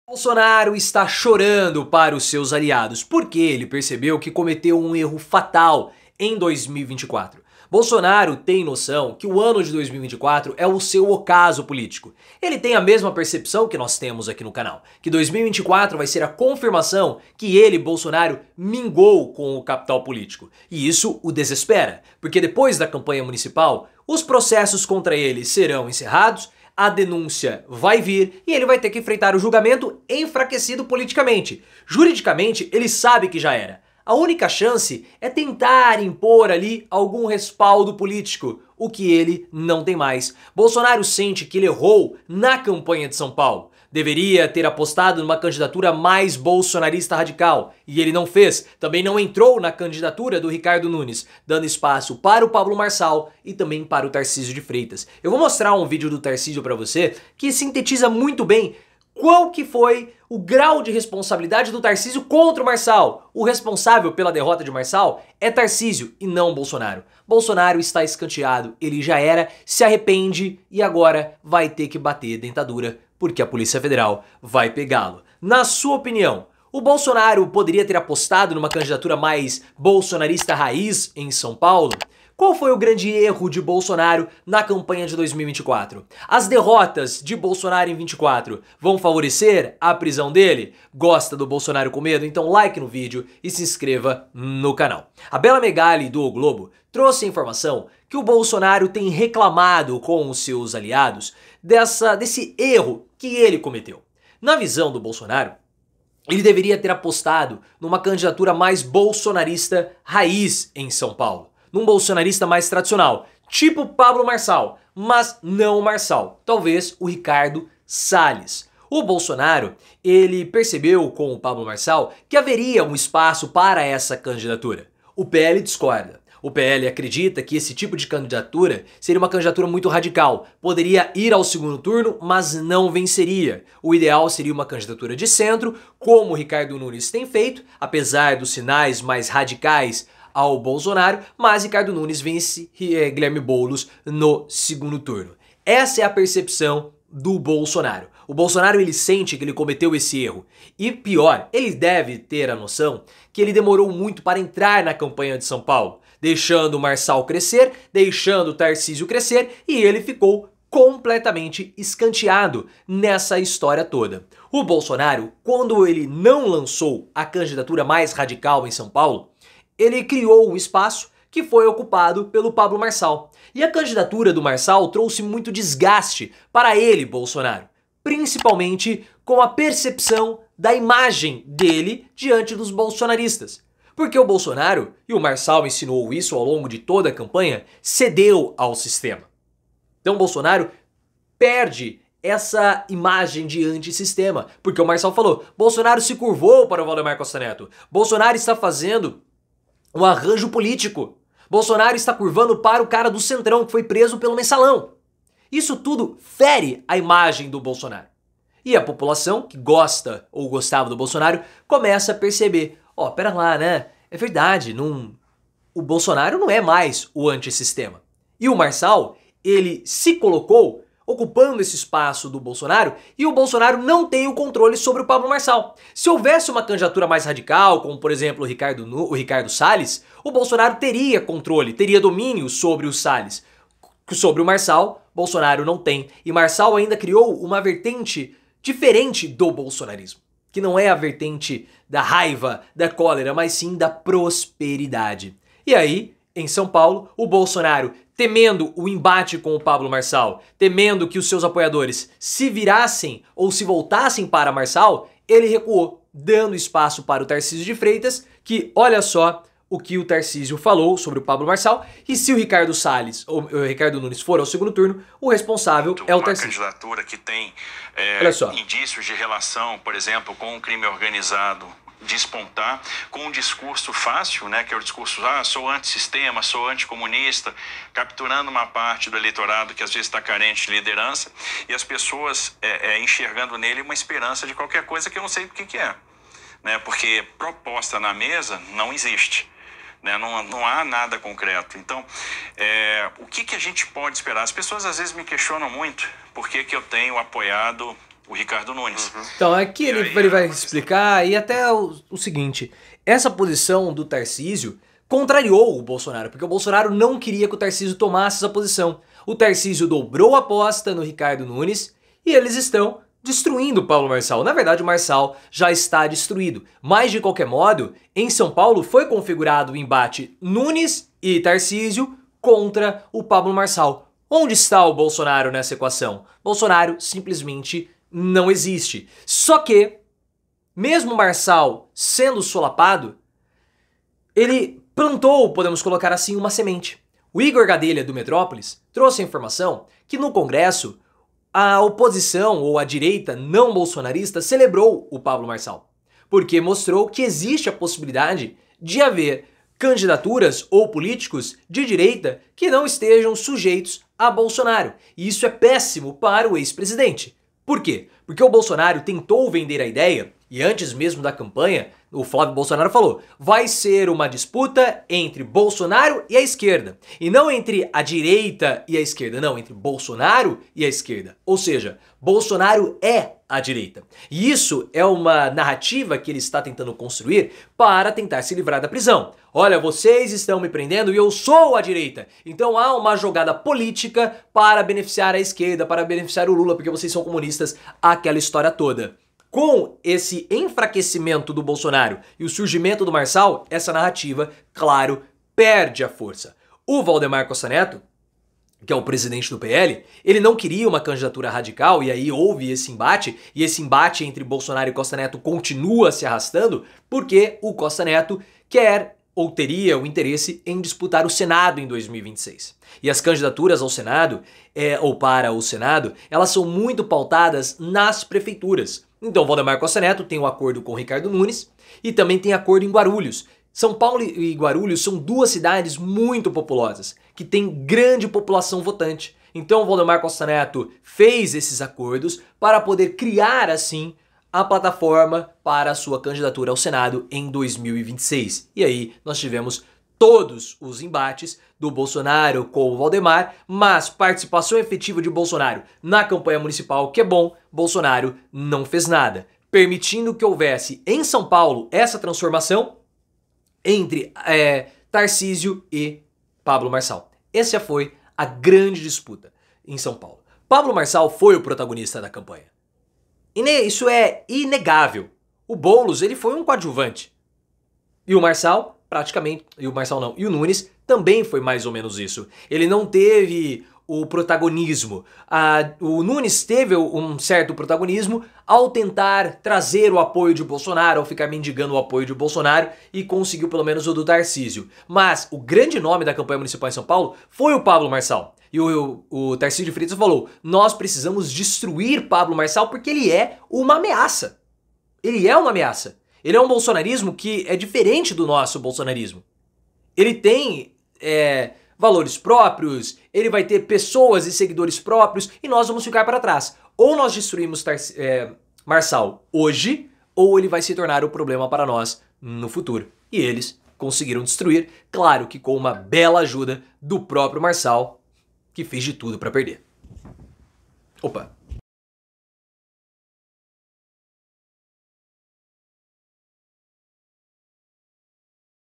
Bolsonaro está chorando para os seus aliados porque ele percebeu que cometeu um erro fatal em 2024. Bolsonaro tem noção que o ano de 2024 é o seu ocaso político. Ele tem a mesma percepção que nós temos aqui no canal, que 2024 vai ser a confirmação que ele, Bolsonaro, mingou com o capital político. E isso o desespera, porque depois da campanha municipal, os processos contra ele serão encerrados, a denúncia vai vir e ele vai ter que enfrentar o julgamento enfraquecido politicamente. Juridicamente, ele sabe que já era. A única chance é tentar impor ali algum respaldo político, o que ele não tem mais. Bolsonaro sente que ele errou na campanha de São Paulo. Deveria ter apostado numa candidatura mais bolsonarista radical, e ele não fez. Também não entrou na candidatura do Ricardo Nunes, dando espaço para o Pablo Marçal e também para o Tarcísio de Freitas. Eu vou mostrar um vídeo do Tarcísio para você que sintetiza muito bem qual que foi o grau de responsabilidade do Tarcísio contra o Marçal. O responsável pela derrota de Marçal é Tarcísio e não Bolsonaro. Bolsonaro está escanteado, ele já era, se arrepende e agora vai ter que bater dentadura porque a Polícia Federal vai pegá-lo. Na sua opinião, o Bolsonaro poderia ter apostado numa candidatura mais bolsonarista raiz em São Paulo? Qual foi o grande erro de Bolsonaro na campanha de 2024? As derrotas de Bolsonaro em 24 vão favorecer a prisão dele? Gosta do Bolsonaro com medo? Então like no vídeo e se inscreva no canal. A Bela Megali do O Globo trouxe a informação que o Bolsonaro tem reclamado com os seus aliados desse erro que ele cometeu. Na visão do Bolsonaro, ele deveria ter apostado numa candidatura mais bolsonarista raiz em São Paulo. Num bolsonarista mais tradicional, tipo Pablo Marçal, mas não o Marçal, talvez o Ricardo Salles. O Bolsonaro, ele percebeu com o Pablo Marçal que haveria um espaço para essa candidatura. O PL discorda. O PL acredita que esse tipo de candidatura seria uma candidatura muito radical. Poderia ir ao segundo turno, mas não venceria. O ideal seria uma candidatura de centro, como o Ricardo Nunes tem feito, apesar dos sinais mais radicais ao Bolsonaro, mas Ricardo Nunes vence Guilherme Boulos no segundo turno. Essa é a percepção do Bolsonaro. O Bolsonaro, ele sente que ele cometeu esse erro. E pior, ele deve ter a noção que ele demorou muito para entrar na campanha de São Paulo, deixando o Marçal crescer, deixando o Tarcísio crescer, e ele ficou completamente escanteado nessa história toda. O Bolsonaro, quando ele não lançou a candidatura mais radical em São Paulo, ele criou um espaço que foi ocupado pelo Pablo Marçal. E a candidatura do Marçal trouxe muito desgaste para ele, Bolsonaro, principalmente com a percepção da imagem dele diante dos bolsonaristas. Porque o Bolsonaro, e o Marçal ensinou isso ao longo de toda a campanha, cedeu ao sistema. Então o Bolsonaro perde essa imagem de antissistema, porque o Marçal falou, Bolsonaro se curvou para o Valdemar Costa Neto, Bolsonaro está fazendo um arranjo político, Bolsonaro está curvando para o cara do Centrão que foi preso pelo Mensalão. Isso tudo fere a imagem do Bolsonaro. E a população que gosta ou gostava do Bolsonaro começa a perceber, pera lá, né? É verdade, o Bolsonaro não é mais o antissistema. E o Marçal, ele se colocou ocupando esse espaço do Bolsonaro e o Bolsonaro não tem o controle sobre o Pablo Marçal. Se houvesse uma candidatura mais radical, como por exemplo o Ricardo Salles, o Bolsonaro teria controle, teria domínio sobre o Salles. Sobre o Marçal, Bolsonaro não tem. E Marçal ainda criou uma vertente diferente do bolsonarismo, que não é a vertente da raiva, da cólera, mas sim da prosperidade. E aí, em São Paulo, o Bolsonaro, temendo o embate com o Pablo Marçal, temendo que os seus apoiadores se virassem ou se voltassem para Marçal, ele recuou, dando espaço para o Tarcísio de Freitas, que olha só o que o Tarcísio falou sobre o Pablo Marçal, e se o Ricardo Salles ou o Ricardo Nunes for ao segundo turno, o responsável é o Tarcísio. Uma candidatura que tem indícios de relação, por exemplo, com o crime organizado, despontar com um discurso fácil, né, que é o discurso, sou antissistema, sou anticomunista, capturando uma parte do eleitorado que às vezes está carente de liderança, e as pessoas enxergando nele uma esperança de qualquer coisa que eu não sei o que é, né, porque proposta na mesa não existe. Né? Não há nada concreto. Então, o que a gente pode esperar? As pessoas às vezes me questionam muito por que eu tenho apoiado o Ricardo Nunes. Então aqui ele vai explicar, e até o seguinte, essa posição do Tarcísio contrariou o Bolsonaro, porque o Bolsonaro não queria que o Tarcísio tomasse essa posição. O Tarcísio dobrou a aposta no Ricardo Nunes e eles estão destruindo o Pablo Marçal. Na verdade, o Marçal já está destruído. Mas, de qualquer modo, em São Paulo foi configurado o embate Nunes e Tarcísio contra o Pablo Marçal. Onde está o Bolsonaro nessa equação? Bolsonaro simplesmente não existe. Só que, mesmo o Marçal sendo solapado, ele plantou, podemos colocar assim, uma semente. O Igor Gadelha, do Metrópolis, trouxe a informação que no Congresso a oposição ou a direita não bolsonarista celebrou o Pablo Marçal, porque mostrou que existe a possibilidade de haver candidaturas ou políticos de direita que não estejam sujeitos a Bolsonaro. E isso é péssimo para o ex-presidente. Por quê? Porque o Bolsonaro tentou vender a ideia, e antes mesmo da campanha, o Flávio Bolsonaro falou, vai ser uma disputa entre Bolsonaro e a esquerda. E não entre a direita e a esquerda, não, entre Bolsonaro e a esquerda. Ou seja, Bolsonaro é a direita. E isso é uma narrativa que ele está tentando construir para tentar se livrar da prisão. Olha, vocês estão me prendendo e eu sou a direita. Então há uma jogada política para beneficiar a esquerda, para beneficiar o Lula, porque vocês são comunistas, aquela história toda. Com esse enfraquecimento do Bolsonaro e o surgimento do Marçal, essa narrativa, claro, perde a força. O Valdemar Costa Neto, que é o presidente do PL, ele não queria uma candidatura radical e aí houve esse embate, e esse embate entre Bolsonaro e Costa Neto continua se arrastando porque o Costa Neto quer ou teria o interesse em disputar o Senado em 2026. E as candidaturas ao Senado, ou para o Senado, elas são muito pautadas nas prefeituras. Então, Valdemar Costa Neto tem um acordo com o Ricardo Nunes e também tem acordo em Guarulhos. São Paulo e Guarulhos são duas cidades muito populosas, que têm grande população votante. Então, Valdemar Costa Neto fez esses acordos para poder criar, assim, a plataforma para a sua candidatura ao Senado em 2026. E aí, nós tivemos todos os embates do Bolsonaro com o Valdemar, mas participação efetiva de Bolsonaro na campanha municipal, que é bom, Bolsonaro não fez nada, permitindo que houvesse em São Paulo essa transformação entre Tarcísio e Pablo Marçal. Essa foi a grande disputa em São Paulo. Pablo Marçal foi o protagonista da campanha. Isso é inegável. O Boulos, ele foi um coadjuvante. E o Marçal, praticamente, e o Nunes também foi mais ou menos isso. Ele não teve o protagonismo. O Nunes teve um certo protagonismo ao tentar trazer o apoio de Bolsonaro, ao ficar mendigando o apoio de Bolsonaro e conseguiu pelo menos o do Tarcísio. Mas o grande nome da campanha municipal em São Paulo foi o Pablo Marçal. E o Tarcísio de Freitas falou, nós precisamos destruir Pablo Marçal porque ele é uma ameaça. Ele é uma ameaça. Ele é um bolsonarismo que é diferente do nosso bolsonarismo. Ele tem valores próprios, ele vai ter pessoas e seguidores próprios e nós vamos ficar para trás. Ou nós destruímos Marçal hoje, ou ele vai se tornar um problema para nós no futuro. E eles conseguiram destruir, claro que com uma bela ajuda do próprio Marçal, que fez de tudo para perder. Opa!